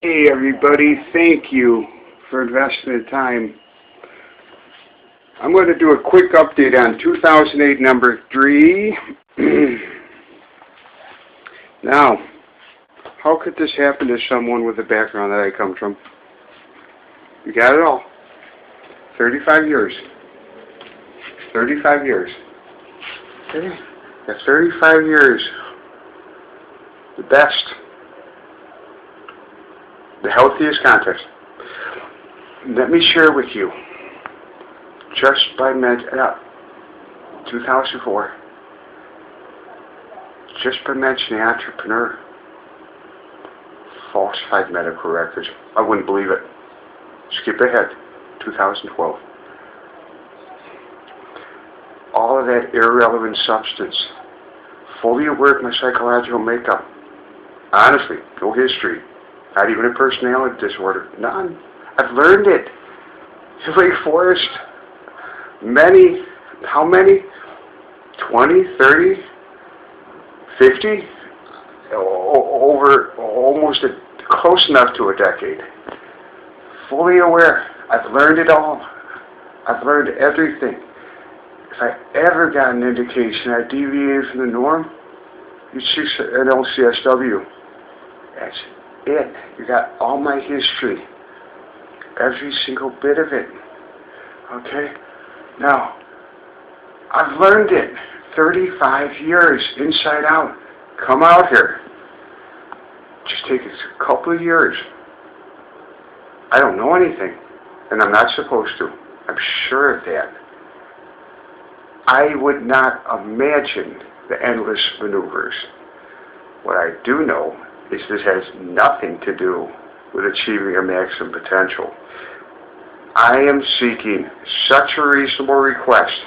Hey everybody, thank you for investing the time. I'm going to do a quick update on 2008 number 3. Now, how could this happen to someone with the background that I come from? You got it all. 35 years. 35 years. Okay? That's 35 years. The best. The healthiest context. Let me share with you, just by 2004, just by mentioning entrepreneur, falsified medical records. I wouldn't believe it. Skip ahead, 2012. All of that irrelevant substance, fully aware of my psychological makeup. Honestly, no history. Not even a personality disorder. None. I've learned it. Lake Forest. How many? 20, 30, 50? Over almost close enough to a decade. Fully aware. I've learned it all. I've learned everything. If I ever got an indication I deviated from the norm, you'd see an LCSW. That's it. You got all my history. Every single bit of it. Okay? Now, I've learned it. 35 years, inside out. Come out here. Just take a couple of years. I don't know anything. And I'm not supposed to. I'm sure of that. I would not imagine the endless maneuvers. What I do know is this has nothing to do with achieving a maximum potential. I am seeking such a reasonable request.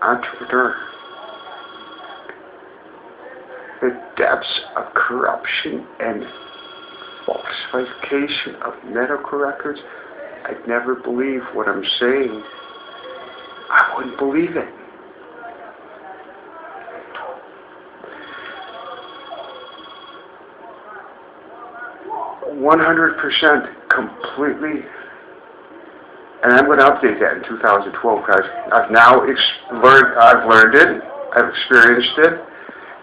Entrepreneur. The depths of corruption and falsification of medical records, I'd never believe what I'm saying. I wouldn't believe it. 100% completely, and I'm going to update that in 2012 because I've now learned it, I've experienced it,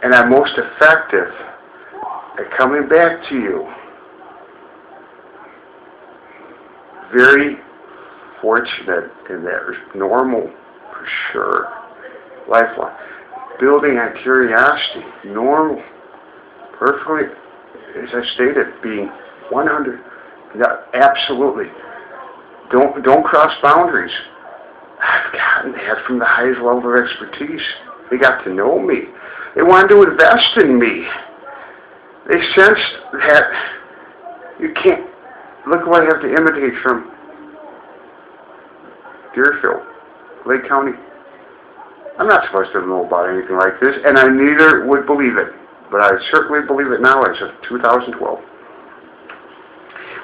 and I'm most effective at coming back to you. Very fortunate in that, normal for sure, lifelong, building on curiosity, normal, perfectly, as I stated, being 100, absolutely. Don't cross boundaries. I've gotten that from the highest level of expertise. They got to know me. They wanted to invest in me. They sensed that you can't. Look what I have to imitate from Deerfield, Lake County. I'm not supposed to know about anything like this, and I neither would believe it. But I certainly believe it now as of 2012.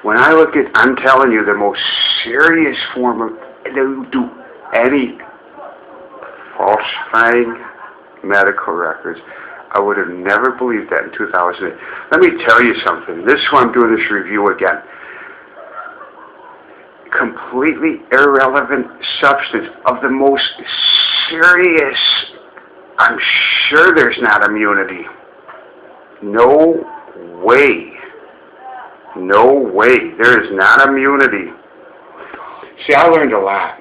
When I look at, I'm telling you, the most serious form of, they do any falsifying medical records. I would have never believed that in 2008. Let me tell you something. This is why I'm doing this review again. Completely irrelevant substance of the most serious. I'm sure there's not immunity. No way. No way. There is not immunity. See, I learned a lot.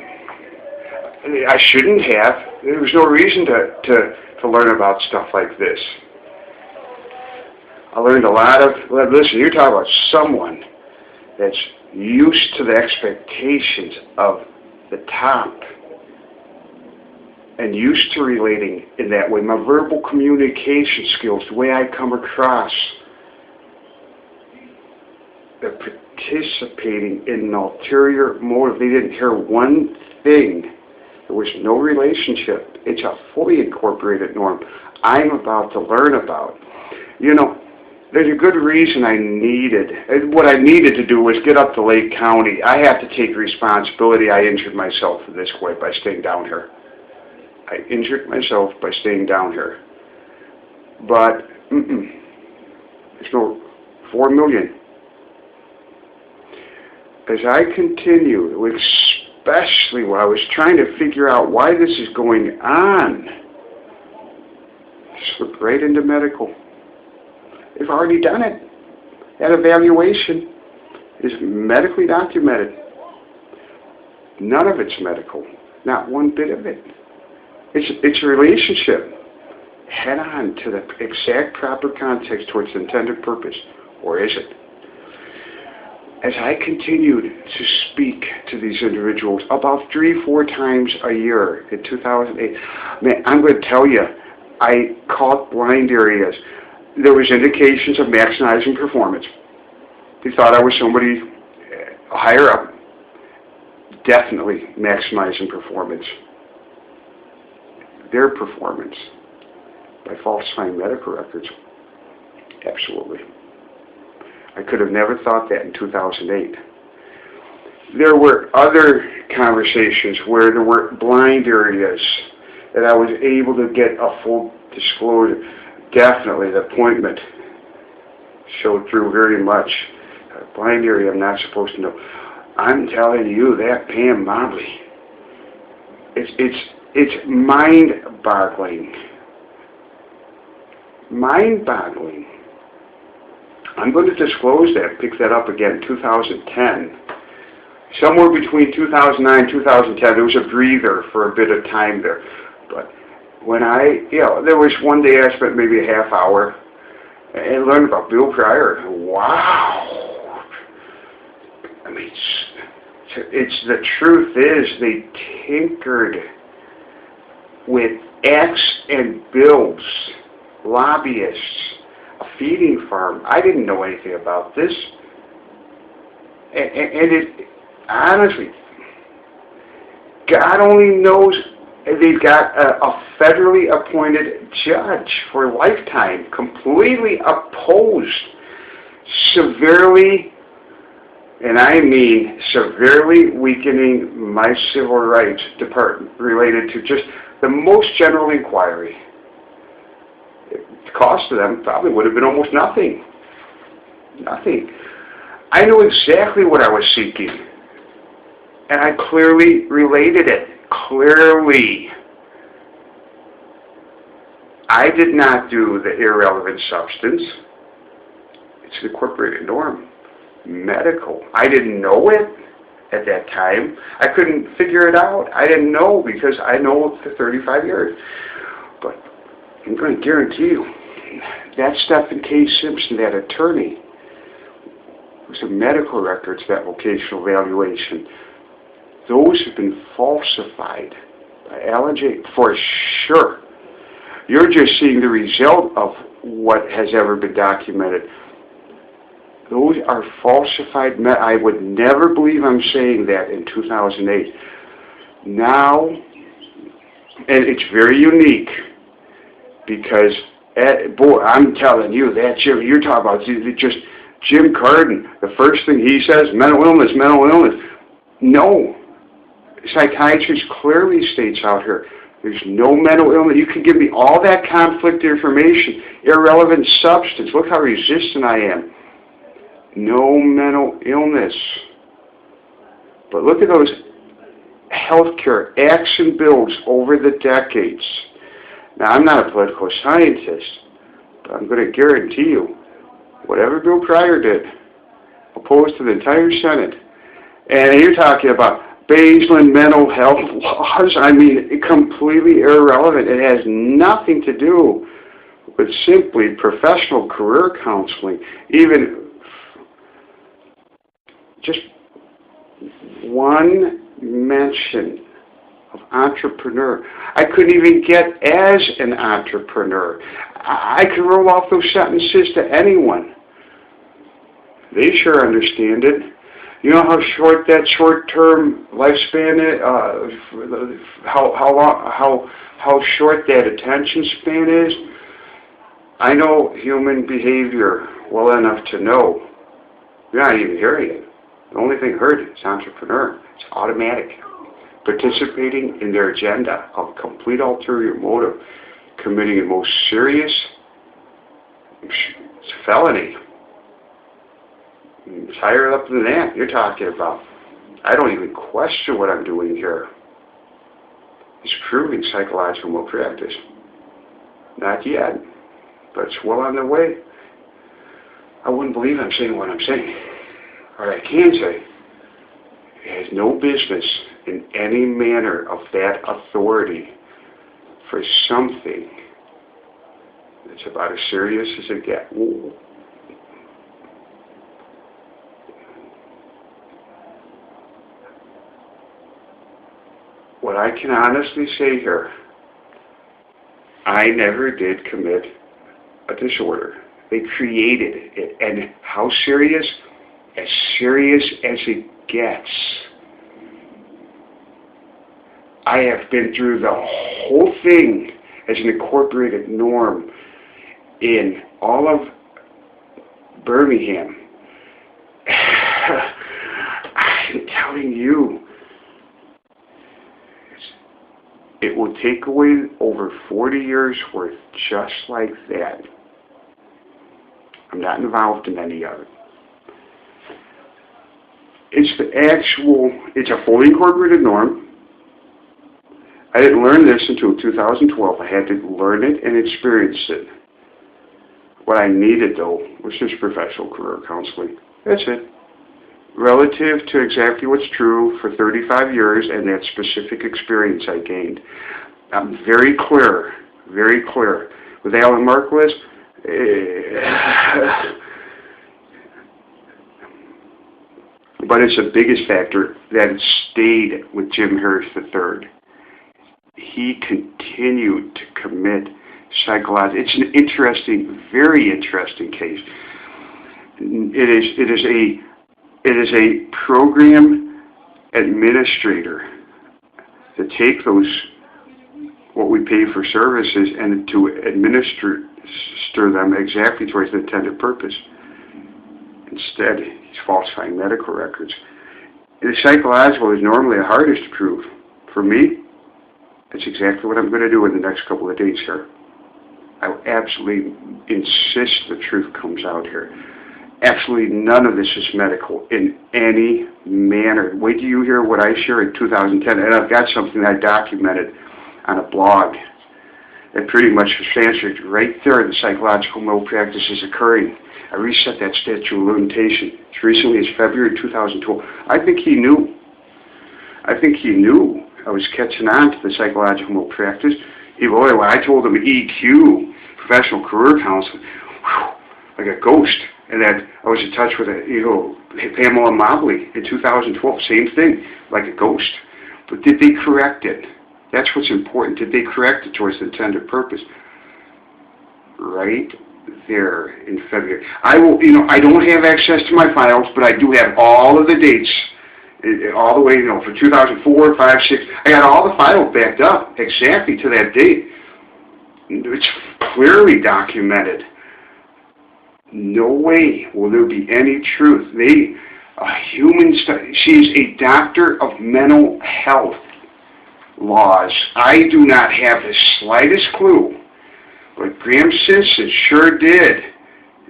I shouldn't have. There was no reason to learn about stuff like this. I learned a lot of, listen, you're talking about someone that's used to the expectations of the top and used to relating in that way. My verbal communication skills, the way I come across, they're participating in an ulterior motive. They didn't hear one thing. There was no relationship. It's a fully incorporated norm I'm about to learn about. You know, there's a good reason what I needed to do was get up to Lake County. I have to take responsibility. I injured myself this way by staying down here. I injured myself by staying down here. But there's no 4 million. As I continue, especially while I was trying to figure out why this is going on, slipped right into medical. They've already done it. That evaluation is medically documented. None of it's medical. Not one bit of it. It's a relationship head on to the exact proper context towards the intended purpose. Or is it? As I continued to speak to these individuals about 3-4 times a year in 2008, man, I'm going to tell you, I caught blind areas. There was indications of maximizing performance. They thought I was somebody higher up. Definitely maximizing performance. Their performance by falsifying medical records. Absolutely. I could have never thought that in 2008. There were other conversations where there were blind areas that I was able to get a full disclosure. Definitely the appointment showed through very much. A blind area I'm not supposed to know. I'm telling you, that Pam Mobley, it's mind-boggling. Mind-boggling. I'm going to disclose that, pick that up again in 2010. Somewhere between 2009 and 2010, there was a breather for a bit of time there. But when there was one day I spent maybe a half hour and learned about Bill Pryor. Wow! I mean, it's the truth is they tinkered with acts and bills, lobbyists, a feeding farm. I didn't know anything about this. And it, honestly, God only knows. They've got a federally appointed judge for a lifetime, completely opposed, severely, and I mean severely weakening my civil rights department related to just the most general inquiry. The cost to them probably would have been almost nothing. Nothing. I knew exactly what I was seeking, and I clearly related it. Clearly. I did not do the irrelevant substance. It's the corporate norm. Medical. I didn't know it at that time. I couldn't figure it out. I didn't know because I know it for 35 years. But I'm going to guarantee you, that Stephen K. Simpson, that attorney, was the medical records, that vocational evaluation. Those have been falsified by Alan J. for sure. You're just seeing the result of what has ever been documented. Those are falsified. I would never believe I'm saying that in 2008. Now, and it's very unique because, boy, I'm telling you, that Jim, you're talking about just Jim Carden. The first thing he says, mental illness, mental illness. No. Psychiatrist clearly states out here, there's no mental illness. You can give me all that conflict information, irrelevant substance. Look how resistant I am. No mental illness. But look at those healthcare acts and bills over the decades. Now, I'm not a political scientist, but I'm going to guarantee you, whatever Bill Pryor did, opposed to the entire Senate, and you're talking about Baseline mental health laws, I mean, completely irrelevant. It has nothing to do with simply professional career counseling. Even just one mention of entrepreneur. I couldn't even get as an entrepreneur. I can roll off those sentences to anyone. They sure understand it. You know how short that short-term lifespan is? How short that attention span is? I know human behavior well enough to know you're not even hearing it. The only thing heard is entrepreneur. It's automatic. Participating in their agenda of complete ulterior motive, committing the most serious felony. It's higher up than that you're talking about. I don't even question what I'm doing here. It's proving psychological malpractice. Not yet, but it's well on the way. I wouldn't believe I'm saying what I'm saying. Or I can say, it has no business in any manner of that authority for something that's about as serious as it gets. What I can honestly say here, I never did commit a disorder. They created it. And how serious? As serious as it gets. I have been through the whole thing as an incorporated norm in all of Birmingham. I'm telling you, it will take away over 40 years worth just like that. I'm not involved in any of it. It's a fully incorporated norm. I didn't learn this until 2012. I had to learn it and experience it. What I needed, though, was just professional career counseling. That's it. Relative to exactly what's true for 35 years and that specific experience I gained. I'm very clear with Alan Markowitz. But it's the biggest factor that it stayed with Jim Harris III. He continued to commit psychological. It's an interesting, very interesting case. It is a program administrator to take those, what we pay for services, and to administer them exactly towards the intended purpose. Instead, he's falsifying medical records. The psychological is normally the hardest to prove. For me, that's exactly what I'm going to do in the next couple of days here. I will absolutely insist the truth comes out here. Absolutely none of this is medical in any manner. Wait till you hear what I shared in 2010, and I've got something I documented on a blog that pretty much substantiates right there the psychological malpractice is occurring. I reset that statute of limitation as recently as February 2012. I think he knew I was catching on to the psychological malpractice. Boy, when I told him EQ, professional career counseling, like a ghost, and that I was in touch with Pamela Mobley in 2012, same thing, like a ghost. But did they correct it? That's what's important. Did they correct it towards the intended purpose? Right there in February. I don't have access to my files, but I do have all of the dates, all the way, for 2004, 5, 6. I got all the files backed up exactly to that date. It's clearly documented. No way will there be any truth. She's a doctor of mental health laws. I do not have the slightest clue, but Graham Simpson sure did.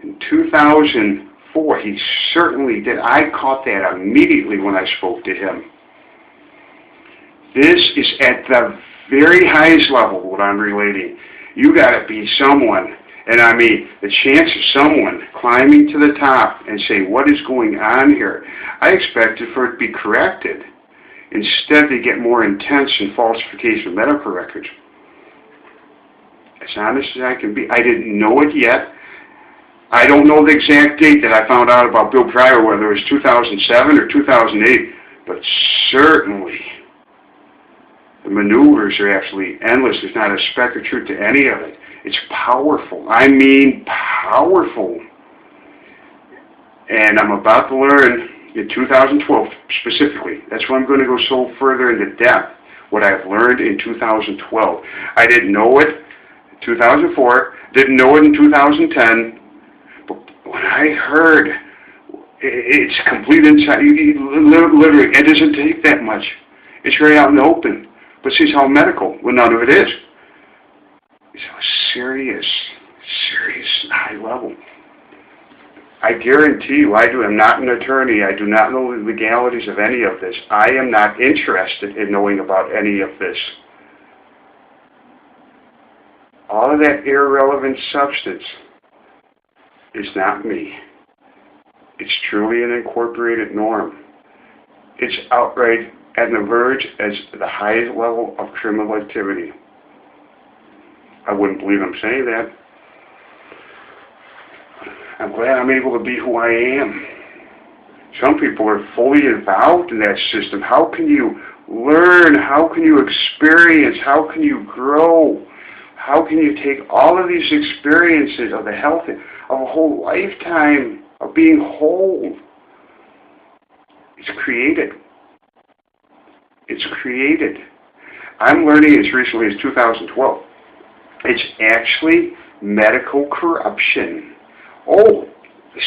In 2004, he certainly did. I caught that immediately when I spoke to him. This is at the very highest level, what I'm relating. You got to be someone, and I mean, the chance of someone climbing to the top and say, what is going on here? I expected for it to be corrected. Instead, they get more intense in falsification of medical records. As honest as I can be, I didn't know it yet. I don't know the exact date that I found out about Bill Pryor, whether it was 2007 or 2008, but certainly the maneuvers are absolutely endless. There's not a speck of truth to any of it. It's powerful. I mean powerful. And I'm about to learn in 2012 specifically. That's why I'm going to go so further into depth, what I've learned in 2012. I didn't know it in 2004, didn't know it in 2010, but when I heard, it's complete insight. Literally, it doesn't take that much. It's right out in the open. But see, it's all medical. Well, none of it is. It's a serious, high level. I guarantee you, I'm not an attorney. I do not know the legalities of any of this. I am not interested in knowing about any of this. All of that irrelevant substance is not me. It's truly an incorporated norm. It's outright at the verge as the highest level of criminal activity. I wouldn't believe I'm saying that. I'm glad I'm able to be who I am. Some people are fully involved in that system. How can you learn? How can you experience? How can you grow? How can you take all of these experiences of the health of a whole lifetime of being whole? It's created. It's created. I'm learning as recently as 2012. It's actually medical corruption. Oh,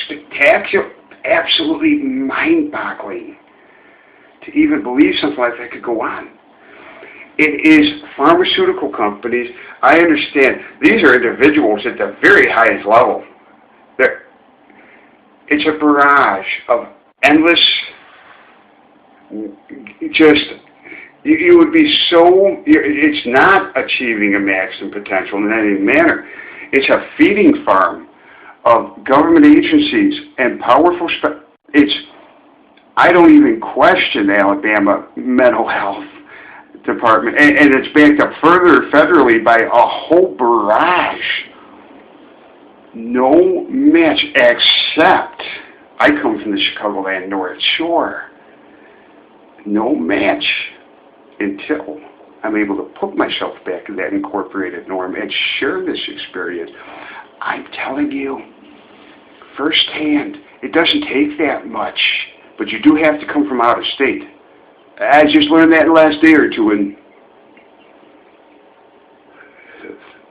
spectacular, absolutely mind-boggling to even believe something like that could go on. It is pharmaceutical companies. I understand these are individuals at the very highest level. It's a barrage of endless, just, you would be so, it's not achieving a maximum potential in any manner. It's a feeding farm of government agencies and powerful, I don't even question the Alabama Mental Health Department, and it's backed up further federally by a whole barrage. No match, except I come from the Chicagoland North Shore. No match until I'm able to put myself back in that incorporated norm and share this experience. I'm telling you, firsthand, it doesn't take that much, but you do have to come from out of state. I just learned that in the last day or two, and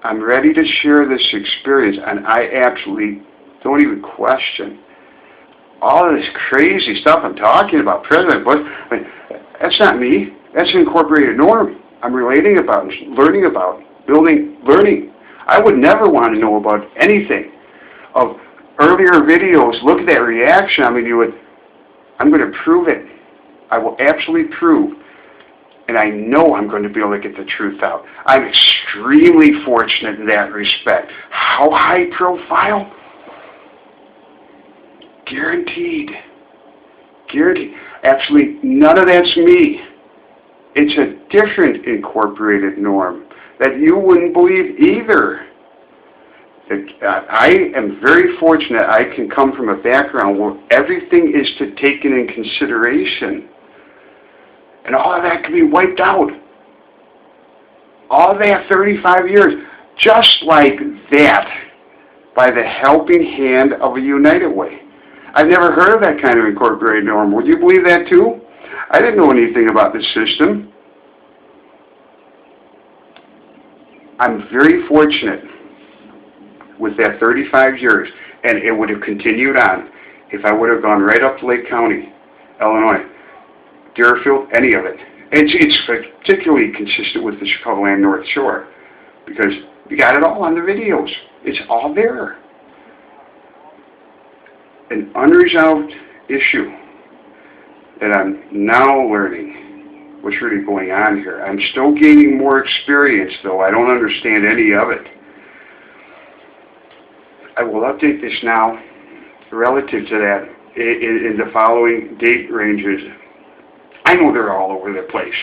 I'm ready to share this experience, and I absolutely don't even question all of this crazy stuff I'm talking about. President Bush, I mean, that's not me. That's an incorporated norm. I'm relating about, learning about, learning. I would never want to know about anything of earlier videos. Look at that reaction. I mean, I'm going to prove it. I will absolutely prove, and I know I'm going to be able to get the truth out. I'm extremely fortunate in that respect. How high profile? Guaranteed. Guaranteed. Absolutely none of that's me. It's a different incorporated norm that you wouldn't believe either. I am very fortunate I can come from a background where everything is taken in consideration. And all of that can be wiped out. All that 35 years, just like that, by the helping hand of a United Way. I've never heard of that kind of incorporated norm. Would you believe that too? I didn't know anything about this system. I'm very fortunate with that 35 years, and it would have continued on if I would have gone right up to Lake County, Illinois, Deerfield, any of it. It's particularly consistent with the Chicagoland North Shore because you got it all on the videos. It's all there. An unresolved issue that I'm now learning what's really going on here. I'm still gaining more experience, though. I don't understand any of it. I will update this now relative to that in the following date ranges. I know they're all over the place.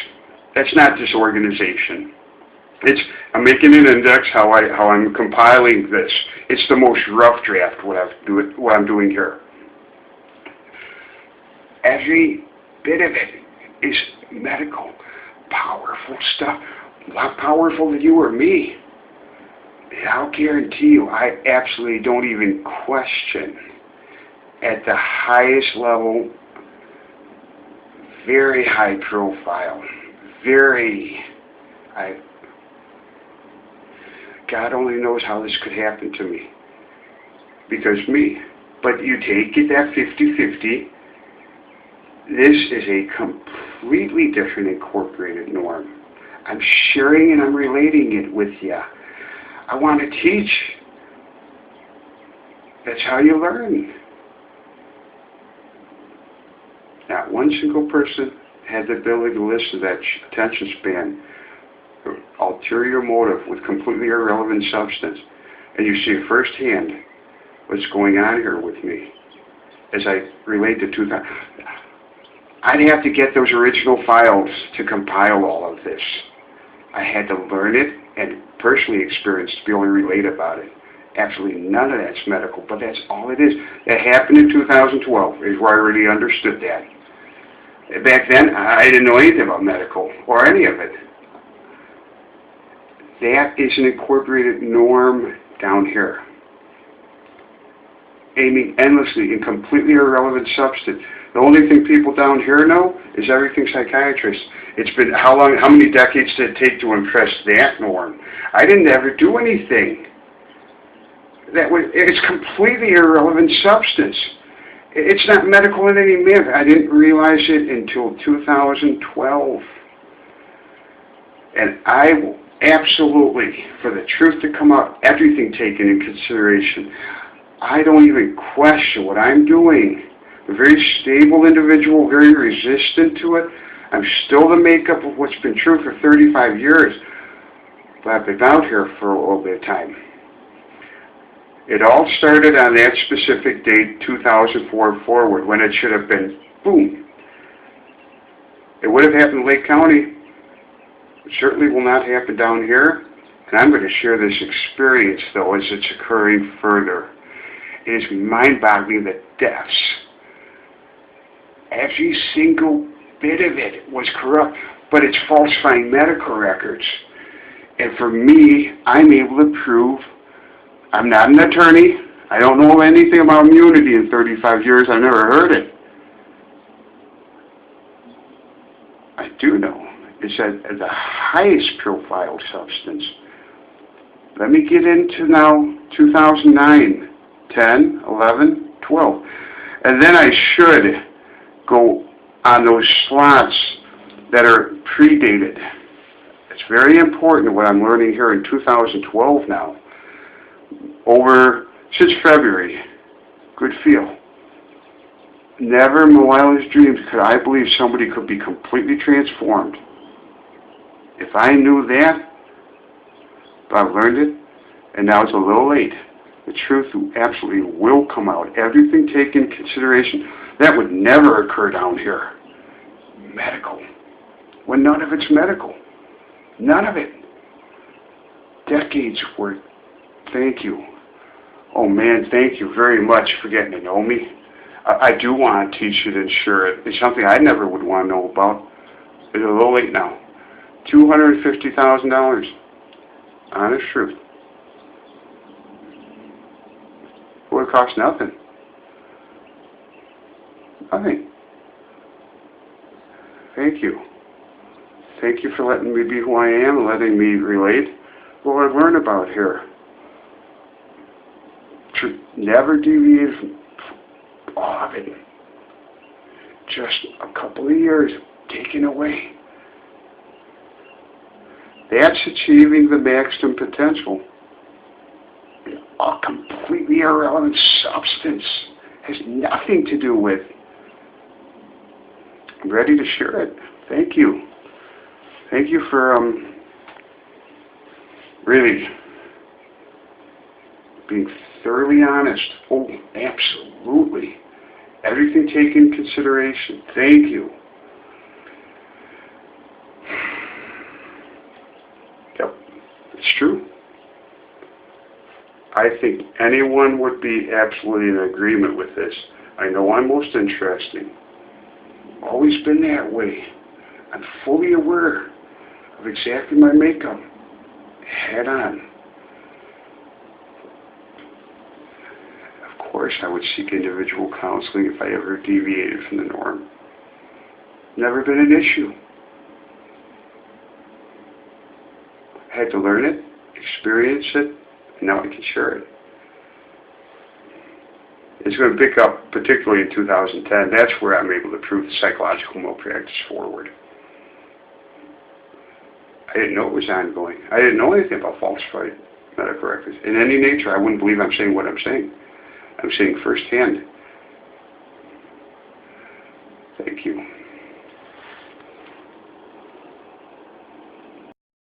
That's not this organization. I'm making an index how I'm compiling this. It's the most rough draft what I'm doing here. Every bit of it is medical, powerful stuff, a lot powerful than you or me. And I'll guarantee you, I absolutely don't even question at the highest level, very high profile, God only knows how this could happen to me. Because me. But you take it at 50-50, this is a completely different incorporated norm. I'm sharing and I'm relating it with you. I want to teach. That's how you learn. Not one single person had the ability to listen to that attention span, ulterior motive with completely irrelevant substance. And you see firsthand what's going on here with me as I relate to 2000. I'd have to get those original files to compile all of this. I had to learn it and personally experience to be able to relate about it. Absolutely none of that's medical, but that's all it is. That happened in 2012, is where I really understood that. Back then, I didn't know anything about medical or any of it. That is an incorporated norm down here. Aiming endlessly in completely irrelevant substance. The only thing people down here know is everything psychiatrists. It's been how many decades did it take to impress that norm? I didn't ever do anything. It's completely irrelevant substance. It's not medical in any manner. I didn't realize it until 2012. And I will absolutely, for the truth to come out, everything taken in consideration. I don't even question what I'm doing. I'm a very stable individual, very resistant to it. I'm still the makeup of what's been true for 35 years. But I've been out here for a little bit of time. It all started on that specific date, 2004 forward, when it should have been, boom. It would have happened in Lake County. It certainly will not happen down here. And I'm going to share this experience, though, as it's occurring further. It is mind-boggling, the deaths. Every single bit of it was corrupt, but it's falsifying medical records. And for me, I'm able to prove, I'm not an attorney. I don't know anything about immunity in 35 years. I've never heard it. I do know it's at the highest profile substance. Let me get into now 2009, 10, 11, 12. And then I should go on those slots that are predated. It's very important what I'm learning here in 2012 now. Since February, good feel. Never in my wildest dreams could I believe somebody could be completely transformed. If I knew that, but I've learned it, and now it's a little late. The truth absolutely will come out. Everything taken into consideration, that would never occur down here. Medical. When none of it's medical. None of it. Decades worth. Thank you. Oh man, thank you very much for getting to know me. I do want to teach you to insure it. It's something I never would want to know about. It's a little late now. $250,000. Honest truth. It would cost nothing. Nothing. Thank you. Thank you for letting me be who I am and letting me relate what I've learned about here. Never deviate from all of it. Just a couple of years taken away. That's achieving the maximum potential. A completely irrelevant substance. Has nothing to do with. I'm ready to share it. Thank you. Thank you for really being thoroughly honest. Oh, absolutely. Everything taken into consideration. Thank you. Yep, it's true. I think anyone would be absolutely in agreement with this. I know I'm most interesting. Always been that way. I'm fully aware of exactly my makeup. Head on. Of course, I would seek individual counseling if I ever deviated from the norm. Never been an issue. I had to learn it, experience it, and now I can share it. It's going to pick up, particularly in 2010. That's where I'm able to prove the psychological malpractice forward. I didn't know it was ongoing. I didn't know anything about falsified medical records. In any nature, I wouldn't believe I'm saying what I'm saying. I'm saying firsthand. Thank you.